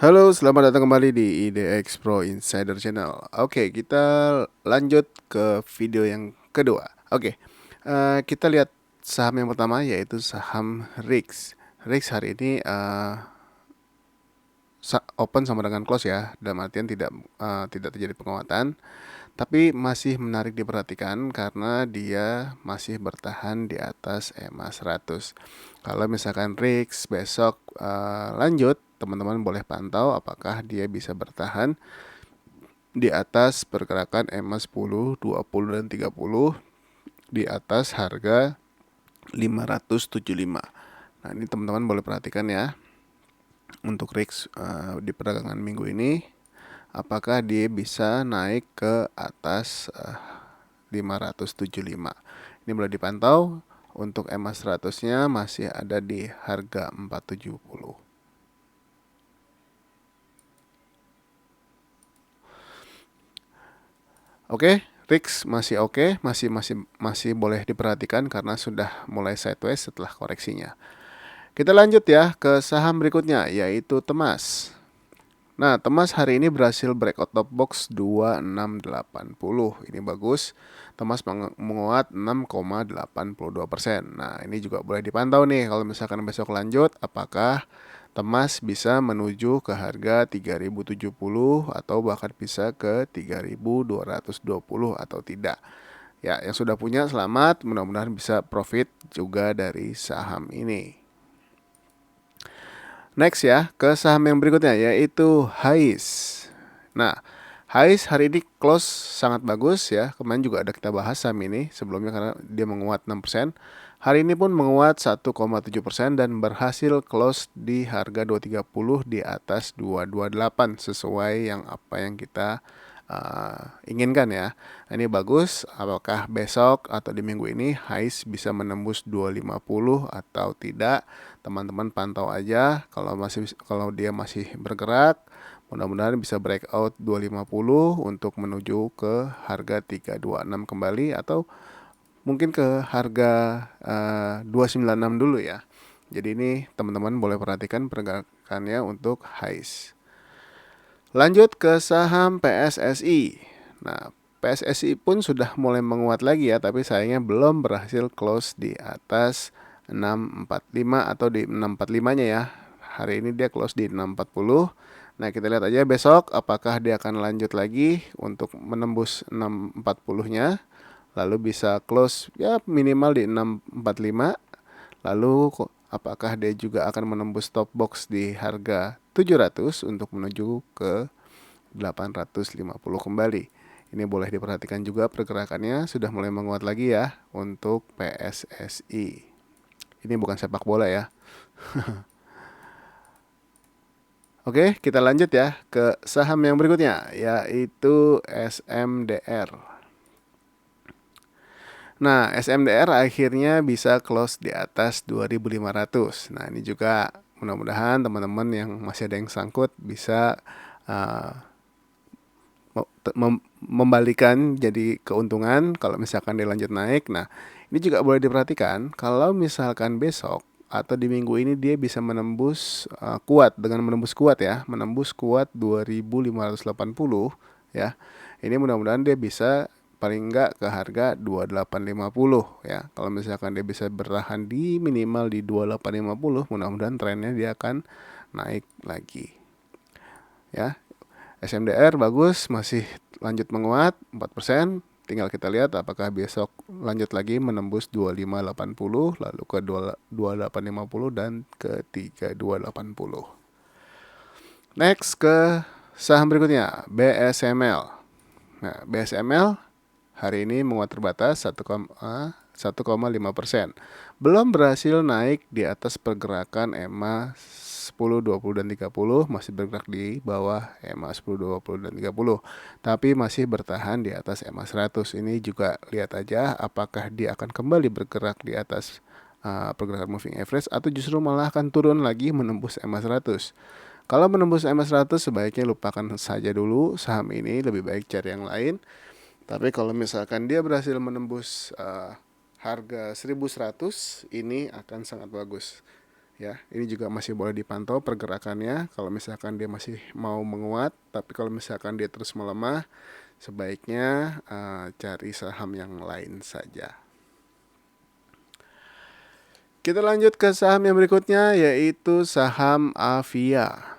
Halo, selamat datang kembali di IDX Pro Insider Channel. Oke, kita lanjut ke video yang kedua. Oke, kita lihat saham yang pertama yaitu saham RIX. RIX hari ini open sama dengan close ya, dalam artian tidak terjadi penguatan, tapi masih menarik diperhatikan karena dia masih bertahan di atas EMA 100. Kalau misalkan RIX besok lanjut, teman-teman boleh pantau apakah dia bisa bertahan di atas pergerakan EMA 10, 20 dan 30 di atas harga 575. Nah, ini teman-teman boleh perhatikan ya. Untuk RIX di perdagangan minggu ini, apakah dia bisa naik ke atas 575. Ini boleh dipantau. Untuk EMA 100-nya masih ada di harga 470. Oke, RIX masih oke, masih boleh diperhatikan karena sudah mulai sideways setelah koreksinya. Kita lanjut ya ke saham berikutnya yaitu Temas. Nah, Temas hari ini berhasil breakout top box 2680. Ini bagus. Temas menguat 6,82%. Nah, ini juga boleh dipantau nih kalau misalkan besok lanjut apakah Temas bisa menuju ke harga 3070 atau bahkan bisa ke 3220 atau tidak. Ya, yang sudah punya selamat, mudah-mudahan bisa profit juga dari saham ini. Next ya, ke saham yang berikutnya yaitu HAIS. Nah, HAIS hari ini close sangat bagus ya. Kemarin juga ada kita bahas saham ini sebelumnya karena dia menguat 6%. Hari ini pun menguat 1,7% dan berhasil close di harga 230 di atas 228 sesuai apa yang kita inginkan ya. Ini bagus. Apakah besok atau di minggu ini HAIS bisa menembus 250 atau tidak? Teman-teman pantau aja. Kalau dia masih bergerak, mudah-mudahan bisa breakout 250 untuk menuju ke harga 326 kembali atau mungkin ke harga 296 dulu ya. Jadi ini teman-teman boleh perhatikan pergerakannya untuk HAIS. Lanjut ke saham PSSI. Nah, PSSI pun sudah mulai menguat lagi ya, tapi sayangnya belum berhasil close di atas 645 atau di 645-nya ya. Hari ini dia close di 640. Nah, kita lihat aja besok apakah dia akan lanjut lagi untuk menembus 640-nya. Lalu bisa close ya minimal di 645. Lalu apakah dia juga akan menembus top box di harga 700 untuk menuju ke 850 kembali. Ini boleh diperhatikan juga pergerakannya sudah mulai menguat lagi ya untuk PSSI. Ini bukan sepak bola ya. Oke, kita lanjut ya ke saham yang berikutnya yaitu SMDR. Nah, SMDR akhirnya bisa close di atas 2.500. Nah, ini juga mudah-mudahan teman-teman yang masih ada yang sangkut bisa membalikan jadi keuntungan kalau misalkan dia lanjut naik. Nah, ini juga boleh diperhatikan kalau misalkan besok atau di minggu ini dia bisa menembus kuat menembus kuat 2580 ya. Ini mudah-mudahan dia bisa paling enggak ke harga 2850 ya. Kalau misalkan dia bisa bertahan di minimal di 2850, mudah-mudahan trennya dia akan naik lagi. Ya. SMDR bagus, masih lanjut menguat 4%. Tinggal kita lihat apakah besok lanjut lagi menembus 2580 lalu ke 2850 dan ke 3280. Next ke saham berikutnya BSML. Nah, BSML hari ini menguat terbatas 1,5%. Belum berhasil naik di atas pergerakan EMA 10, 20 dan 30, masih bergerak di bawah EMA 10, 20 dan 30, tapi masih bertahan di atas EMA 100. Ini juga lihat aja apakah dia akan kembali bergerak di atas pergerakan moving average atau justru malah akan turun lagi menembus EMA 100. Kalau menembus EMA 100 sebaiknya lupakan saja dulu saham ini, lebih baik cari yang lain. Tapi kalau misalkan dia berhasil menembus harga 1100, ini akan sangat bagus ya. Ini juga masih boleh dipantau pergerakannya kalau misalkan dia masih mau menguat, tapi kalau misalkan dia terus melemah, sebaiknya cari saham yang lain saja. Kita lanjut ke saham yang berikutnya, yaitu saham Avia.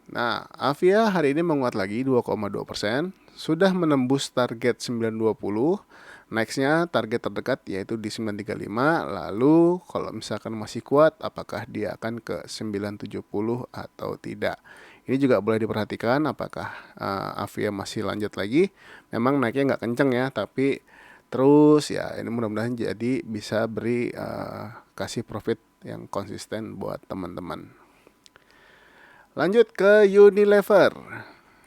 Nah, Avia hari ini menguat lagi 2,2%, sudah menembus target 920. Nextnya target terdekat yaitu di 935. Lalu kalau misalkan masih kuat, apakah dia akan ke 970 atau tidak? Ini juga boleh diperhatikan apakah Avia masih lanjut lagi. Memang naiknya nggak kenceng ya, tapi terus ya, ini mudah-mudahan jadi bisa beri kasih profit yang konsisten buat teman-teman. Lanjut ke Unilever.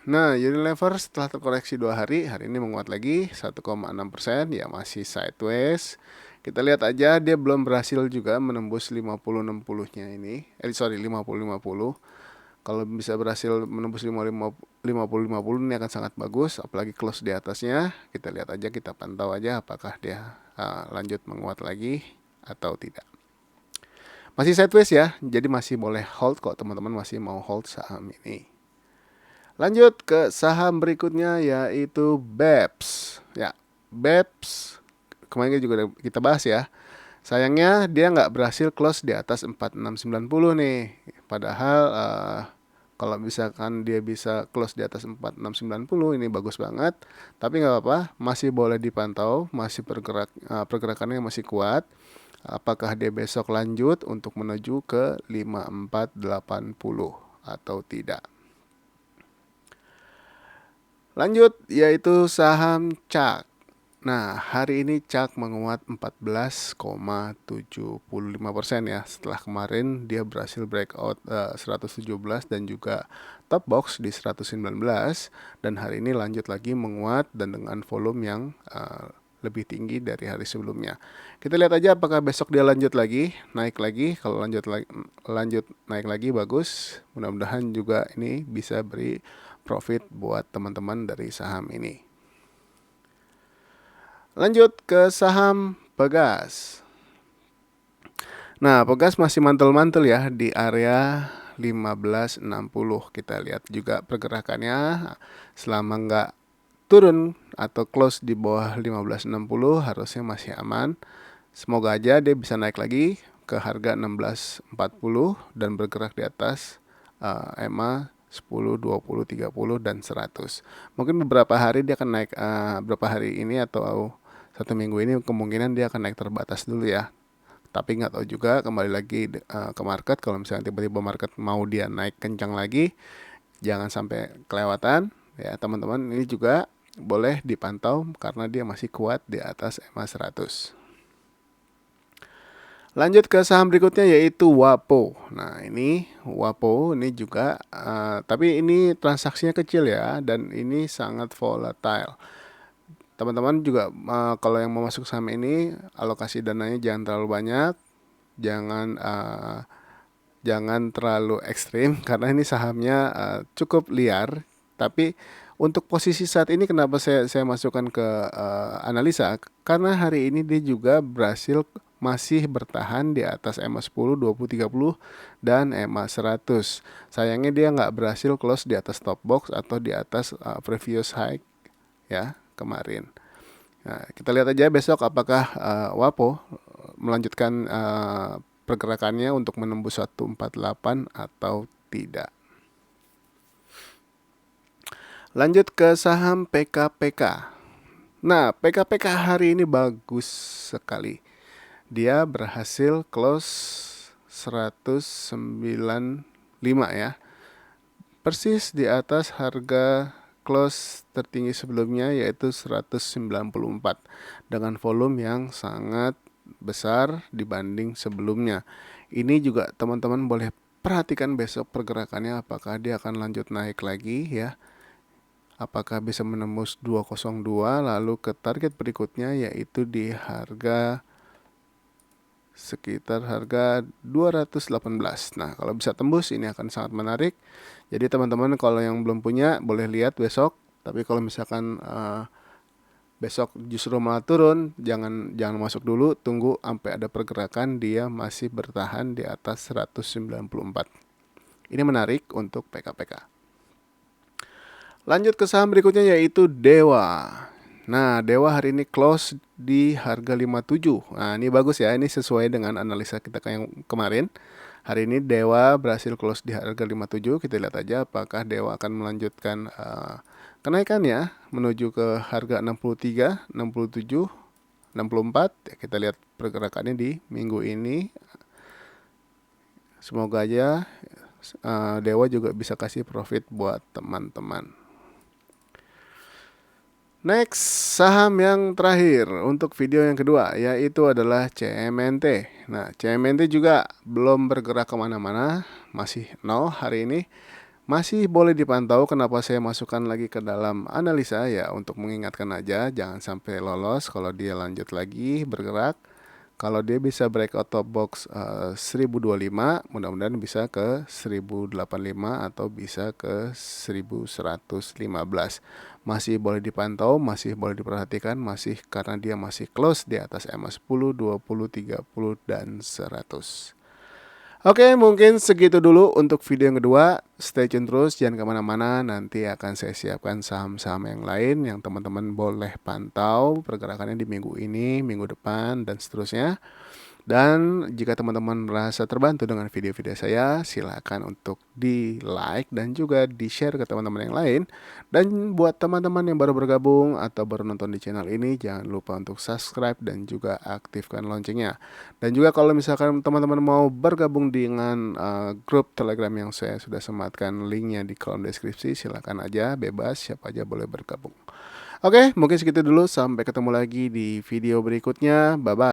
Nah, Unilever setelah terkoreksi 2 hari, hari ini menguat lagi 1,6%, ya masih sideways. Kita lihat aja, dia belum berhasil juga menembus 50-60-nya ini. 50-50. Kalau bisa berhasil menembus 50-50 ini akan sangat bagus, apalagi close di atasnya. Kita lihat aja, kita pantau aja apakah dia lanjut menguat lagi atau tidak. Masih sideways ya, jadi masih boleh hold kok, teman-teman masih mau hold saham ini. Lanjut ke saham berikutnya yaitu BEPS. Ya, BEPS kemarin juga kita bahas ya. Sayangnya dia nggak berhasil close di atas 4690 nih. Padahal kalau misalkan dia bisa close di atas 4690 ini bagus banget. Tapi nggak apa-apa, masih boleh dipantau, masih pergerakannya masih kuat. Apakah dia besok lanjut untuk menuju ke 5480 atau tidak? Lanjut yaitu saham CAK. Nah, hari ini CAK menguat 14,75% ya. Setelah kemarin dia berhasil breakout 117 dan juga top box di 119, dan hari ini lanjut lagi menguat dan dengan volume yang lebih tinggi dari hari sebelumnya. Kita lihat aja apakah besok dia lanjut lagi, naik lagi. Kalau lanjut naik lagi bagus. Mudah-mudahan juga ini bisa beri profit buat teman-teman dari saham ini. Lanjut ke saham Pegas. Nah, Pegas masih mantel-mantel ya di area 1560. Kita lihat juga pergerakannya, selama nggak turun atau close di bawah 1560 harusnya masih aman. Semoga aja dia bisa naik lagi ke harga 1640 dan bergerak di atas EMA 10, 20, 30 dan 100. Mungkin beberapa hari dia akan naik, beberapa hari ini atau 1 minggu ini kemungkinan dia akan naik terbatas dulu ya. Tapi nggak tahu juga, kembali lagi ke market. Kalau misalnya tiba-tiba market mau dia naik kencang lagi, jangan sampai kelewatan ya teman-teman. Ini juga boleh dipantau karena dia masih kuat di atas EMA 100. Lanjut ke saham berikutnya yaitu WAPO. Nah, ini WAPO ini juga tapi ini transaksinya kecil ya, dan ini sangat volatile. Teman-teman juga kalau yang mau masuk saham ini, alokasi dananya jangan terlalu banyak, jangan terlalu ekstrim karena ini sahamnya cukup liar. Tapi untuk posisi saat ini kenapa saya masukkan ke analisa, karena hari ini dia juga berhasil masih bertahan di atas EMA 10, 20, 30 dan EMA 100. Sayangnya dia nggak berhasil close di atas top box atau di atas previous high ya kemarin. Nah, kita lihat aja besok apakah WAPO melanjutkan pergerakannya untuk menembus 148 atau tidak. Lanjut ke saham PKPK. Nah, PKPK hari ini bagus sekali. Dia berhasil close 195 ya. Persis di atas harga close tertinggi sebelumnya yaitu 194 dengan volume yang sangat besar dibanding sebelumnya. Ini juga teman-teman boleh perhatikan besok pergerakannya, apakah dia akan lanjut naik lagi ya. Apakah bisa menembus 202 lalu ke target berikutnya yaitu di harga sekitar harga 218. Nah, kalau bisa tembus ini akan sangat menarik. Jadi teman-teman kalau yang belum punya boleh lihat besok. Tapi kalau misalkan besok justru malah turun, jangan masuk dulu, tunggu sampai ada pergerakan dia masih bertahan di atas 194. Ini menarik untuk PKPK. Lanjut ke saham berikutnya yaitu Dewa. Nah, Dewa hari ini close di harga 57. Nah, ini bagus ya, ini sesuai dengan analisa kita yang kemarin. Hari ini Dewa berhasil close di harga 57. Kita lihat aja apakah Dewa akan melanjutkan kenaikannya menuju ke harga 63, 67, 64. Ya, kita lihat pergerakannya di minggu ini. Semoga aja Dewa juga bisa kasih profit buat teman-teman. Next, saham yang terakhir untuk video yang kedua yaitu adalah CMNT. Nah, CMNT juga belum bergerak kemana-mana, masih nol hari ini. Masih boleh dipantau. Kenapa saya masukkan lagi ke dalam analisa ya, untuk mengingatkan aja jangan sampai lolos kalau dia lanjut lagi bergerak. Kalau dia bisa breakout top box 1025, mudah-mudahan bisa ke 1085 atau bisa ke 1115. Masih boleh dipantau, masih boleh diperhatikan, masih karena dia masih close di atas EMA 10, 20, 30 dan 100. Oke, mungkin segitu dulu untuk video yang kedua. Stay tune terus, jangan kemana-mana. Nanti akan saya siapkan saham-saham yang lain yang teman-teman boleh pantau pergerakannya di minggu ini, minggu depan, dan seterusnya. Dan jika teman-teman merasa terbantu dengan video-video saya, silakan untuk di like dan juga di share ke teman-teman yang lain. Dan buat teman-teman yang baru bergabung atau baru nonton di channel ini, jangan lupa untuk subscribe dan juga aktifkan loncengnya. Dan juga kalau misalkan teman-teman mau bergabung dengan grup Telegram yang saya sudah sematkan linknya di kolom deskripsi, silakan aja, bebas, siapa aja boleh bergabung. Oke, mungkin segitu dulu. Sampai ketemu lagi di video berikutnya. Bye-bye.